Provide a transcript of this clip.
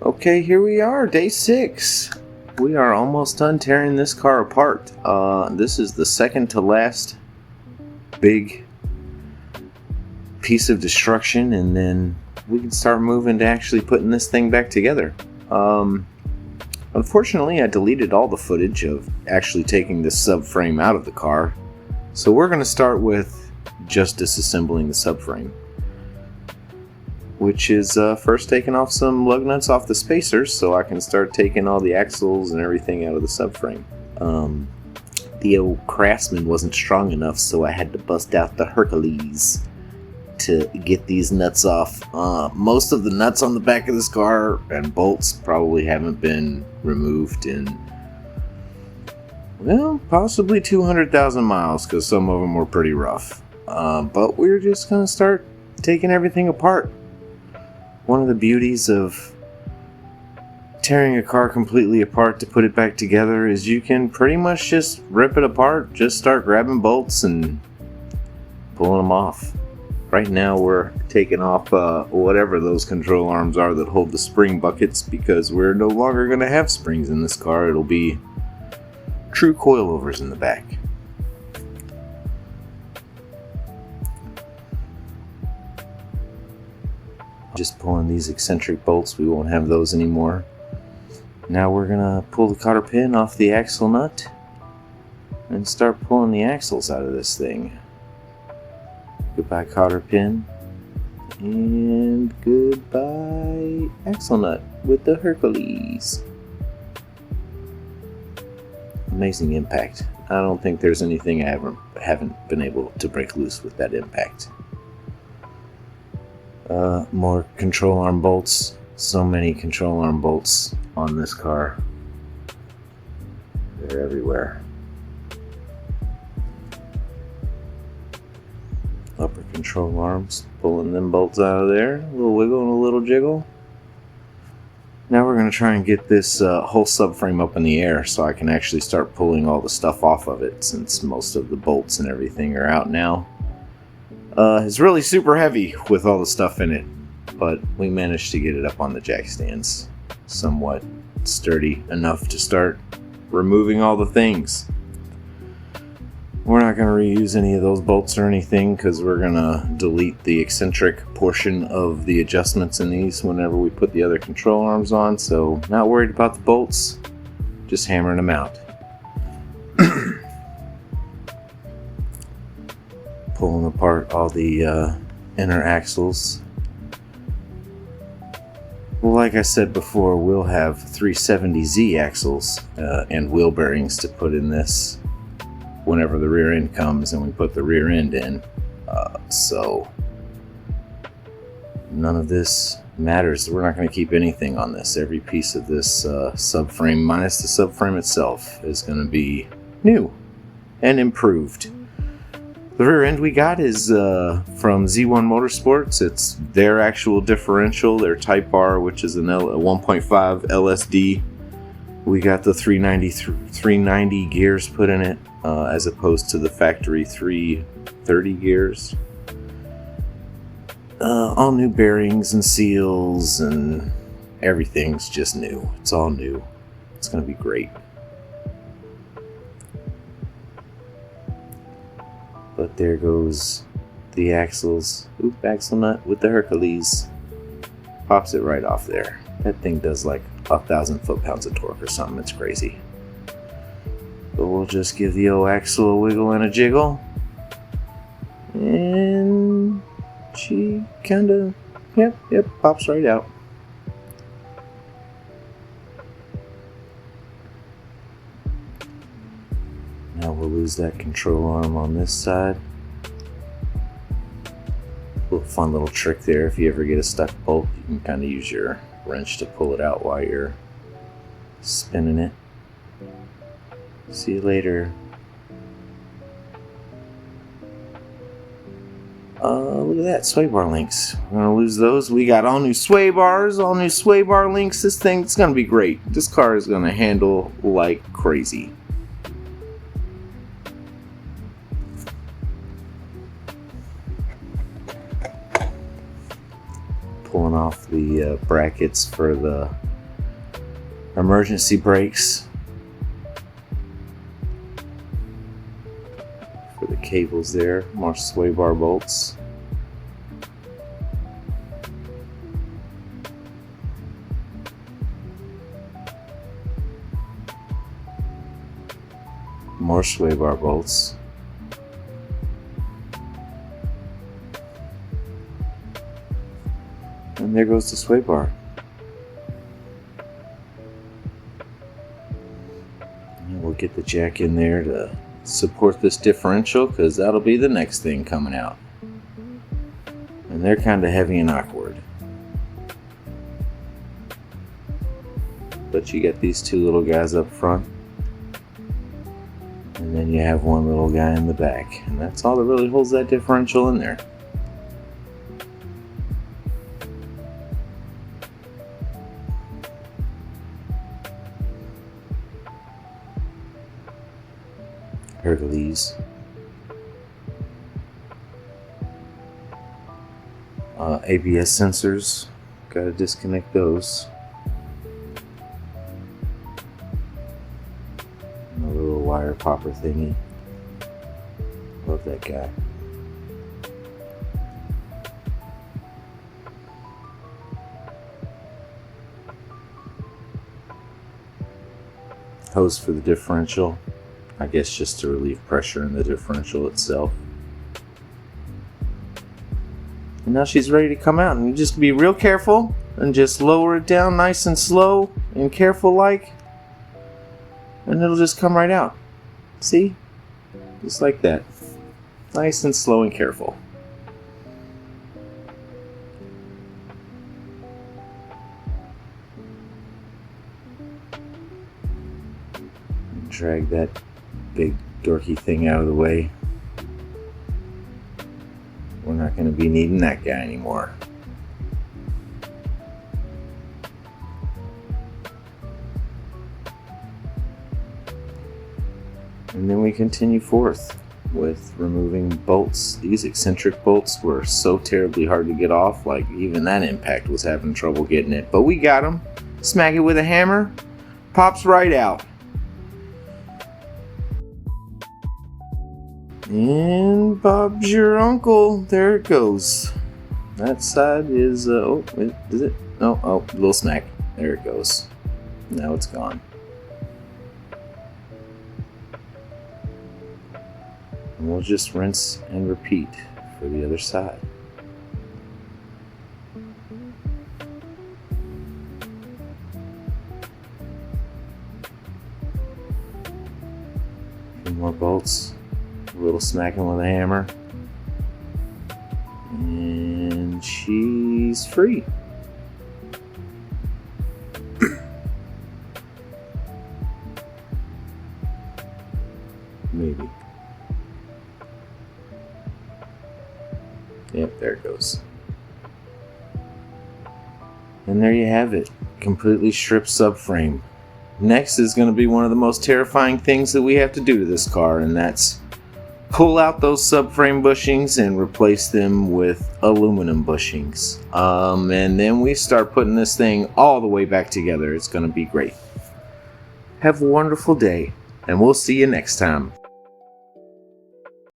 Okay, here we are, day 6. We are almost done tearing this car apart. This is the second to last big piece of destruction, and then we can start moving to actually putting this thing back together. Unfortunately, I deleted all the footage of actually taking this subframe out of the car, so we're going to start with just disassembling the subframe, which is first taking off some lug nuts off the spacers so I can start taking all the axles and everything out of the subframe. The old Craftsman wasn't strong enough, so I had to bust out the Hercules to get these nuts off. Most of the nuts on the back of this car and bolts probably haven't been removed in, well, possibly 200,000 miles, because some of them were pretty rough. But we're just going to start taking everything apart. One of the beauties of tearing a car completely apart to put it back together is you can pretty much just rip it apart, just start grabbing bolts and pulling them off. Right now we're taking off whatever those control arms are that hold the spring buckets, because we're no longer going to have springs in this car. It'll be true coilovers in the back. Just pulling these eccentric bolts, we won't have those anymore. Now we're gonna pull the cotter pin off the axle nut and start pulling the axles out of this thing. Goodbye cotter pin, and goodbye axle nut with the Hercules. Amazing impact. I don't think there's anything I haven't been able to break loose with that impact. More control arm bolts. So many control arm bolts on this car. They're everywhere. Upper control arms, pulling them bolts out of there. A little wiggle and a little jiggle. Now we're going to try and get this whole subframe up in the air so I can actually start pulling all the stuff off of it, since most of the bolts and everything are out now. It's really super heavy with all the stuff in it, but we managed to get it up on the jack stands, somewhat sturdy enough to start removing all the things. We're not going to reuse any of those bolts or anything, because we're going to delete the eccentric portion of the adjustments in these whenever we put the other control arms on, so not worried about the bolts, just hammering them out. Pulling apart all the inner axles. Well, like I said before, we'll have 370Z axles and wheel bearings to put in this whenever the rear end comes and we put the rear end in. So none of this matters. We're not going to keep anything on this. Every piece of this subframe, minus the subframe itself, is going to be new and improved. The rear end we got is from Z1 Motorsports. It's their actual differential, their Type R, which is a 1.5 LSD. We got the 390 gears put in it, as opposed to the factory 330 gears. All new bearings and seals, and everything's just new. It's all new. It's going to be great. But there goes the axles. Oop, axle nut with the Hercules. Pops it right off there. That thing does like 1,000 foot-pounds of torque or something. It's crazy. But we'll just give the old axle a wiggle and a jiggle. And she kinda, yep, pops right out. Now we'll lose that control arm on this side. Fun little trick there. If you ever get a stuck bolt, you can kind of use your wrench to pull it out while you're spinning it. See you later. Look at that, sway bar links. We're gonna lose those. We got all new sway bars, all new sway bar links. This thing's gonna be great. This car is gonna handle like crazy. Pulling off the brackets for the emergency brakes for the cables there, more sway bar bolts. More sway bar bolts. And there goes the sway bar. And we'll get the jack in there to support this differential, because that'll be the next thing coming out. And they're kind of heavy and awkward. But you get these two little guys up front. And then you have one little guy in the back. And that's all that really holds that differential in there. Hercules. ABS sensors. Gotta disconnect those. And a little wire popper thingy. Love that guy. Hose for the differential. I guess just to relieve pressure in the differential itself. And now she's ready to come out, and you just be real careful and just lower it down nice and slow and careful like, and it'll just come right out. See? Just like that. Nice and slow and careful. Drag that big dorky thing out of the way. We're not going to be needing that guy anymore. And then we continue forth with removing bolts. These eccentric bolts were so terribly hard to get off, like even that impact was having trouble getting it. But we got them. Smack it with a hammer, pops right out. And Bob's your uncle. There it goes. That side is, oh, is it? Oh, a little smack. There it goes. Now it's gone. And we'll just rinse and repeat for the other side. A few more bolts. A little smacking with a hammer, and she's free. Maybe. Yep, there it goes. And there you have it, completely stripped subframe. Next is going to be one of the most terrifying things that we have to do to this car, and that's pull out those subframe bushings and replace them with aluminum bushings. And then we start putting this thing all the way back together. It's going to be great. Have a wonderful day, and we'll see you next time.